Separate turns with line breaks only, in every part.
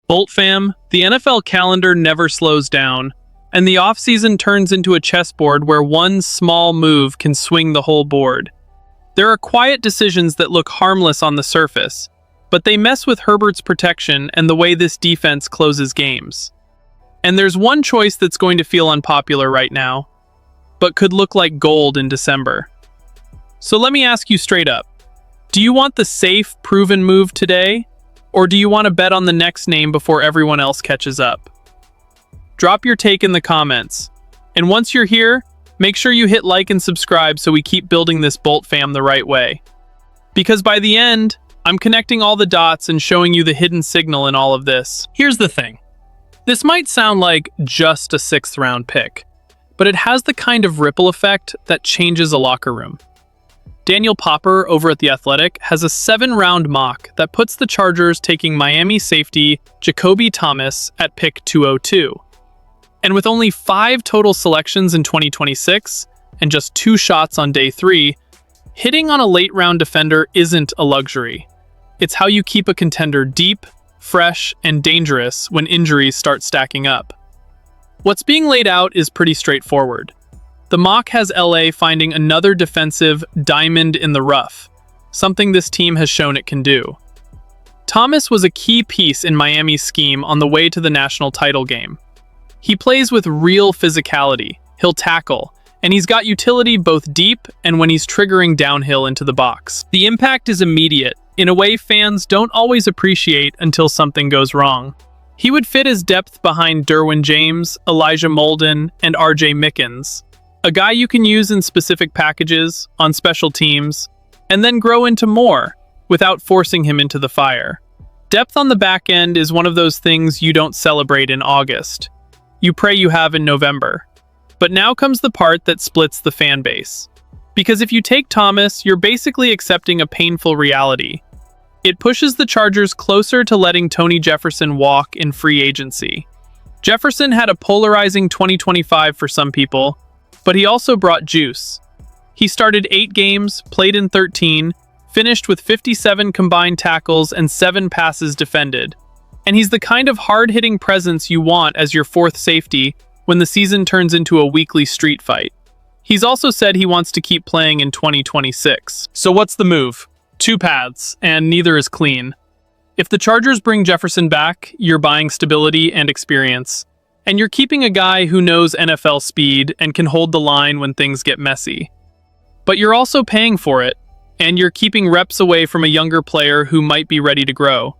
Bolt fam, the NFL calendar never slows down, and the offseason turns into a chessboard where one small move can swing the whole board. There are quiet decisions that look harmless on the surface, but they mess with Herbert's protection and the way this defense closes games. And there's one choice that's going to feel unpopular right now, but could look like gold in December. So let me ask you straight up. Do you want the safe, proven move today? Or do you want to bet on the next name before everyone else catches up? Drop your take in the comments. And once you're here, make sure you hit like and subscribe so we keep building this Bolt fam the right way. Because by the end, I'm connecting all the dots and showing you the hidden signal in all of this. Here's the thing. This might sound like just a 6th round pick, but it has the kind of ripple effect that changes a locker room. Daniel Popper over at The Athletic has a 7-round mock that puts the Chargers taking Miami safety Jacoby Thomas at pick 202. And with only 5 total selections in 2026 and just 2 shots on day 3, hitting on a late-round defender isn't a luxury. It's how you keep a contender deep, fresh, and dangerous when injuries start stacking up. What's being laid out is pretty straightforward. The mock has LA finding another defensive diamond in the rough, something this team has shown it can do. Thomas was a key piece in Miami's scheme on the way to the national title game. He plays with real physicality, he'll tackle, and he's got utility both deep and when he's triggering downhill into the box. The impact is immediate, in a way fans don't always appreciate until something goes wrong. He would fit his depth behind Derwin James, Elijah Molden, and RJ Mickens. A guy you can use in specific packages, on special teams, and then grow into more, without forcing him into the fire. Depth on the back end is one of those things you don't celebrate in August. You pray you have in November. But now comes the part that splits the fan base. Because if you take Thomas, you're basically accepting a painful reality. It pushes the Chargers closer to letting Tony Jefferson walk in free agency. Jefferson had a polarizing 2025 for some people, but he also brought juice. He started 8 games, played in 13, finished with 57 combined tackles and 7 passes defended. And he's the kind of hard-hitting presence you want as your 4th safety when the season turns into a weekly street fight. He's also said he wants to keep playing in 2026. So what's the move? 2 paths, and neither is clean. If the Chargers bring Jefferson back, you're buying stability and experience. And you're keeping a guy who knows NFL speed and can hold the line when things get messy. But you're also paying for it, and you're keeping reps away from a younger player who might be ready to grow.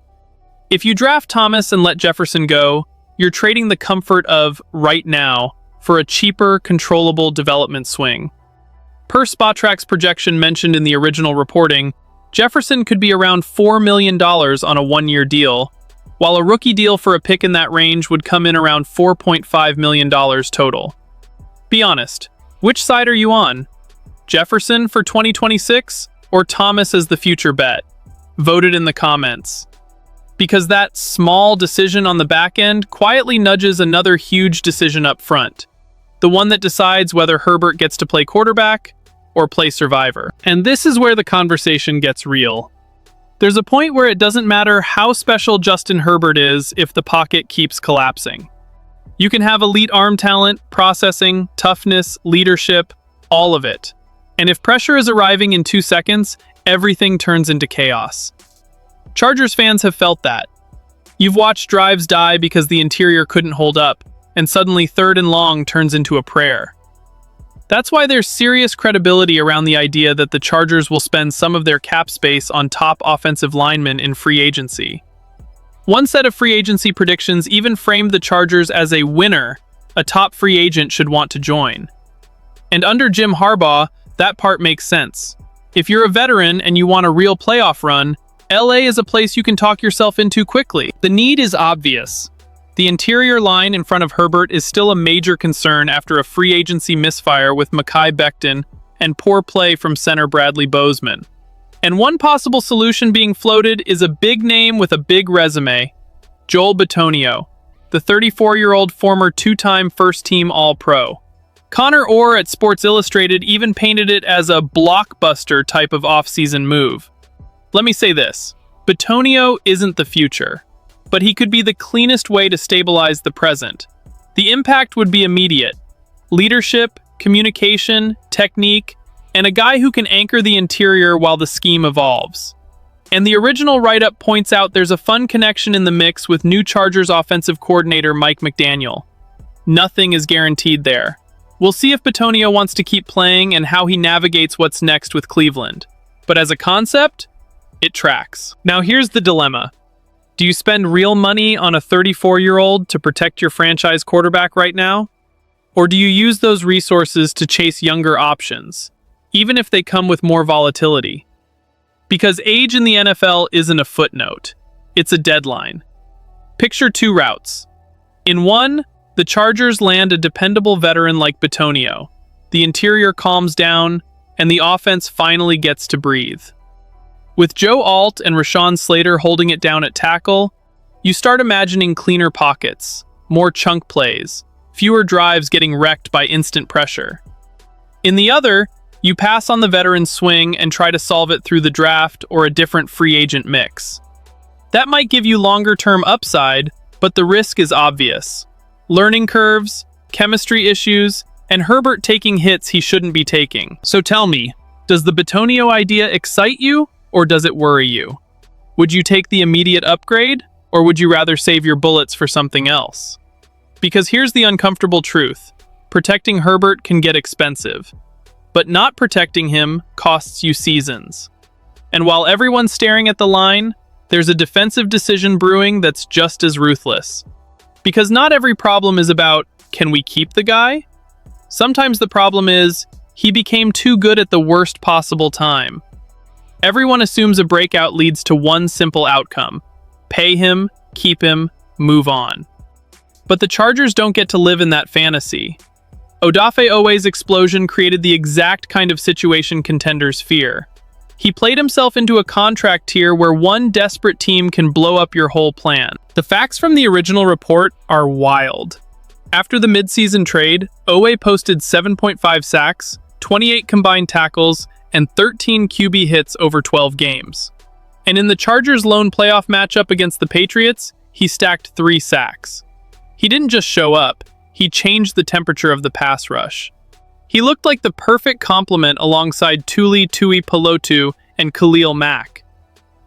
If you draft Thomas and let Jefferson go, you're trading the comfort of right now for a cheaper, controllable development swing. Per Spotrac's projection mentioned in the original reporting, Jefferson could be around $4 million on a 1-year deal, while a rookie deal for a pick in that range would come in around $4.5 million total. Be honest, which side are you on? Jefferson for 2026 or Thomas as the future bet? Vote it in the comments. Because that small decision on the back end quietly nudges another huge decision up front. The one that decides whether Herbert gets to play quarterback or play survivor. And this is where the conversation gets real. There's a point where it doesn't matter how special Justin Herbert is if the pocket keeps collapsing. You can have elite arm talent, processing, toughness, leadership, all of it. And if pressure is arriving in 2 seconds, everything turns into chaos. Chargers fans have felt that. You've watched drives die because the interior couldn't hold up, and suddenly 3rd and long turns into a prayer. That's why there's serious credibility around the idea that the Chargers will spend some of their cap space on top offensive linemen in free agency. One set of free agency predictions even framed the Chargers as a winner a top free agent should want to join. And under Jim Harbaugh, that part makes sense. If you're a veteran and you want a real playoff run, LA is a place you can talk yourself into quickly. The need is obvious. The interior line in front of Herbert is still a major concern after a free agency misfire with Mekhi Becton and poor play from center Bradley Bozeman. And one possible solution being floated is a big name with a big resume, Joel Bitonio, the 34-year-old former 2-time first-team All-Pro. Connor Orr at Sports Illustrated even painted it as a blockbuster type of offseason move. Let me say this, Bitonio isn't the future. but he could be the cleanest way to stabilize the present. The impact would be immediate. Leadership, communication, technique, and a guy who can anchor the interior while the scheme evolves. And the original write-up points out there's a fun connection in the mix with new Chargers offensive coordinator Mike McDaniel. Nothing is guaranteed there. We'll see if Bitonio wants to keep playing and how he navigates what's next with Cleveland. But as a concept, it tracks. Now here's the dilemma. Do you spend real money on a 34-year-old to protect your franchise quarterback right now? Or do you use those resources to chase younger options, even if they come with more volatility? Because age in the NFL isn't a footnote, it's a deadline. Picture two routes. In one, the Chargers land a dependable veteran like Bitonio. The interior calms down, and the offense finally gets to breathe. With Joe Alt and Rashawn Slater holding it down at tackle, you start imagining cleaner pockets, more chunk plays, fewer drives getting wrecked by instant pressure. In the other, you pass on the veteran swing and try to solve it through the draft or a different free agent mix. That might give you longer-term upside, but the risk is obvious. Learning curves, chemistry issues, and Herbert taking hits he shouldn't be taking. So tell me, does the Bitonio idea excite you, or does it worry you? Would you take the immediate upgrade, or would you rather save your bullets for something else? Because here's the uncomfortable truth. Protecting Herbert can get expensive, but not protecting him costs you seasons. And while everyone's staring at the line, there's a defensive decision brewing that's just as ruthless. Because not every problem is about, can we keep the guy? Sometimes the problem is, he became too good at the worst possible time. Everyone assumes a breakout leads to one simple outcome. Pay him, keep him, move on. But the Chargers don't get to live in that fantasy. Odafe explosion created the exact kind of situation contenders fear. He played himself into a contract tier where one desperate team can blow up your whole plan. The facts from the original report are wild. After the midseason trade, Owe posted 7.5 sacks, 28 combined tackles, and 13 QB hits over 12 games. And in the Chargers' lone playoff matchup against the Patriots, he stacked 3 sacks. He didn't just show up, he changed the temperature of the pass rush. He looked like the perfect complement alongside Tuli Tuipulotu and Khalil Mack.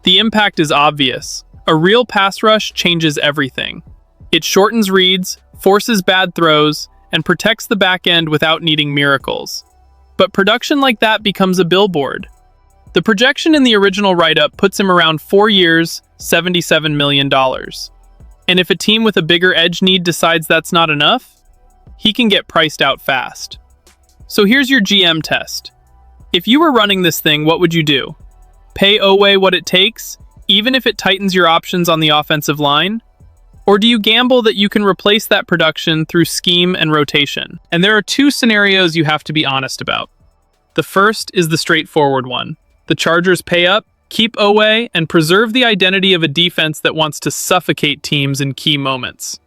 The impact is obvious. A real pass rush changes everything. It shortens reads, forces bad throws, and protects the back end without needing miracles. But production like that becomes a billboard. The projection in the original write-up puts him around 4 years, $77 million. And if a team with a bigger edge need decides that's not enough, he can get priced out fast. So here's your GM test. If you were running this thing, what would you do? Pay Owe what it takes, even if it tightens your options on the offensive line? Or do you gamble that you can replace that production through scheme and rotation? And there are 2 scenarios you have to be honest about. The first is the straightforward one. The Chargers pay up, keep Owe, and preserve the identity of a defense that wants to suffocate teams in key moments.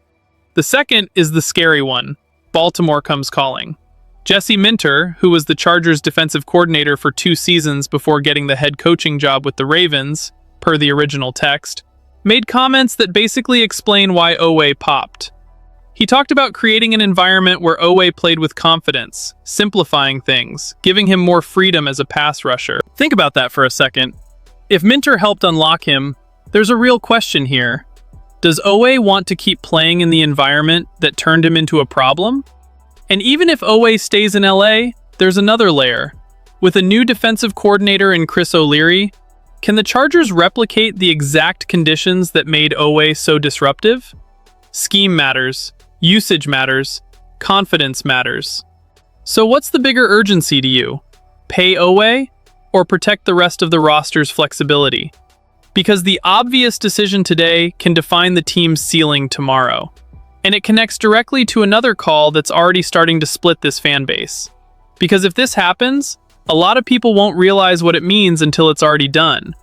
The second is the scary one. Baltimore comes calling. Jesse Minter, who was the Chargers' defensive coordinator for 2 seasons before getting the head coaching job with the Ravens, per the original text, made comments that basically explain why Owe popped. He talked about creating an environment where Owe played with confidence, simplifying things, giving him more freedom as a pass rusher. Think about that for a second. If Minter helped unlock him, there's a real question here. Does Owe want to keep playing in the environment that turned him into a problem? And even if Owe stays in LA, there's another layer. With a new defensive coordinator in Chris O'Leary, can the Chargers replicate the exact conditions that made Owe so disruptive? Scheme matters, usage matters, confidence matters. So what's the bigger urgency to you? Pay Owe or protect the rest of the roster's flexibility? Because the obvious decision today can define the team's ceiling tomorrow. And it connects directly to another call that's already starting to split this fan base. Because if this happens, a lot of people won't realize what it means until it's already done.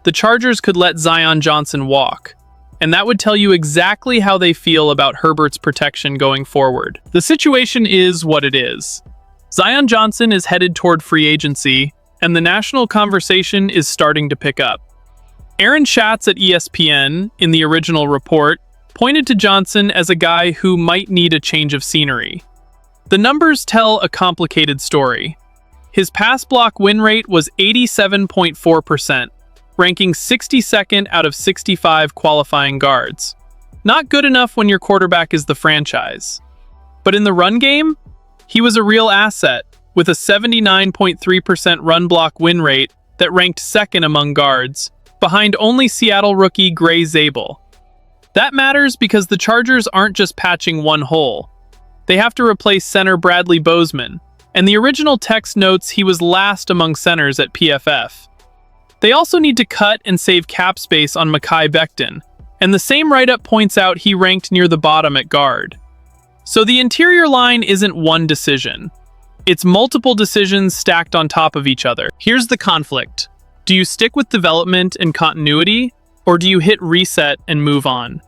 The Chargers could let Zion Johnson walk, and that would tell you exactly how they feel about Herbert's protection going forward. The situation is what it is. Zion Johnson is headed toward free agency, and the national conversation is starting to pick up. Aaron Schatz at ESPN, in the original report, pointed to Johnson as a guy who might need a change of scenery. The numbers tell a complicated story. His pass block win rate was 87.4%, ranking 62nd out of 65 qualifying guards. Not good enough when your quarterback is the franchise. But in the run game, he was a real asset, with a 79.3% run block win rate that ranked second among guards, behind only Seattle rookie Gray Zabel. That matters because the Chargers aren't just patching one hole. They have to replace center Bradley Bozeman, and the original text notes he was last among centers at PFF. They also need to cut and save cap space on Mekhi Becton, and the same write-up points out he ranked near the bottom at guard. So the interior line isn't one decision. It's multiple decisions stacked on top of each other. Here's the conflict. Do you stick with development and continuity, or do you hit reset and move on?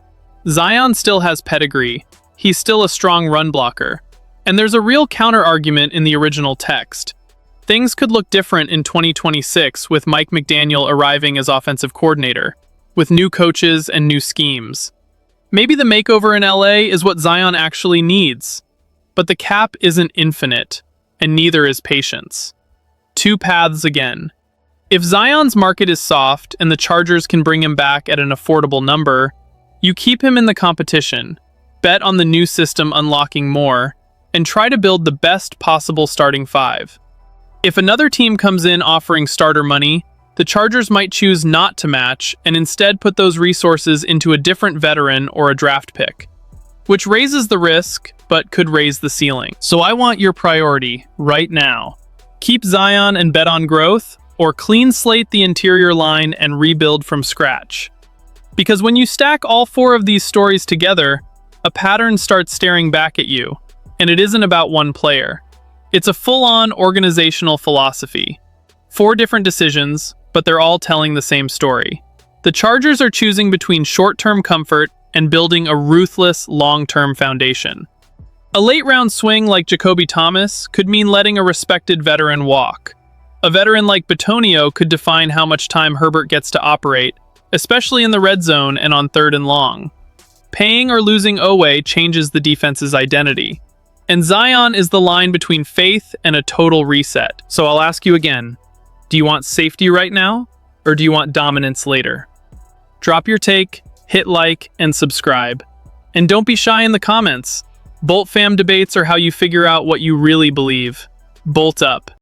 Zion still has pedigree. He's still a strong run blocker. And there's a real counter-argument in the original text. Things could look different in 2026 with Mike McDaniel arriving as offensive coordinator, with new coaches and new schemes. Maybe the makeover in LA is what Zion actually needs. But the cap isn't infinite, and neither is patience. Two paths again. If Zion's market is soft and the Chargers can bring him back at an affordable number, you keep him in the competition, bet on the new system unlocking more, and try to build the best possible starting five. If another team comes in offering starter money, the Chargers might choose not to match and instead put those resources into a different veteran or a draft pick, which raises the risk but could raise the ceiling. So I want your priority right now. Keep Zion and bet on growth, or clean slate the interior line and rebuild from scratch. Because when you stack all four of these stories together, a pattern starts staring back at you, and it isn't about one player. It's a full-on organizational philosophy. 4 different decisions, but they're all telling the same story. The Chargers are choosing between short-term comfort and building a ruthless, long-term foundation. A late-round swing like Jacoby Thomas could mean letting a respected veteran walk. A veteran like Bitonio could define how much time Herbert gets to operate, especially in the red zone and on 3rd and long. Paying or losing Oowaya changes the defense's identity. And Zion is the line between faith and a total reset. So I'll ask you again, do you want safety right now, or do you want dominance later? Drop your take, hit like, and subscribe. And don't be shy in the comments. Bolt fam debates are how you figure out what you really believe. Bolt up.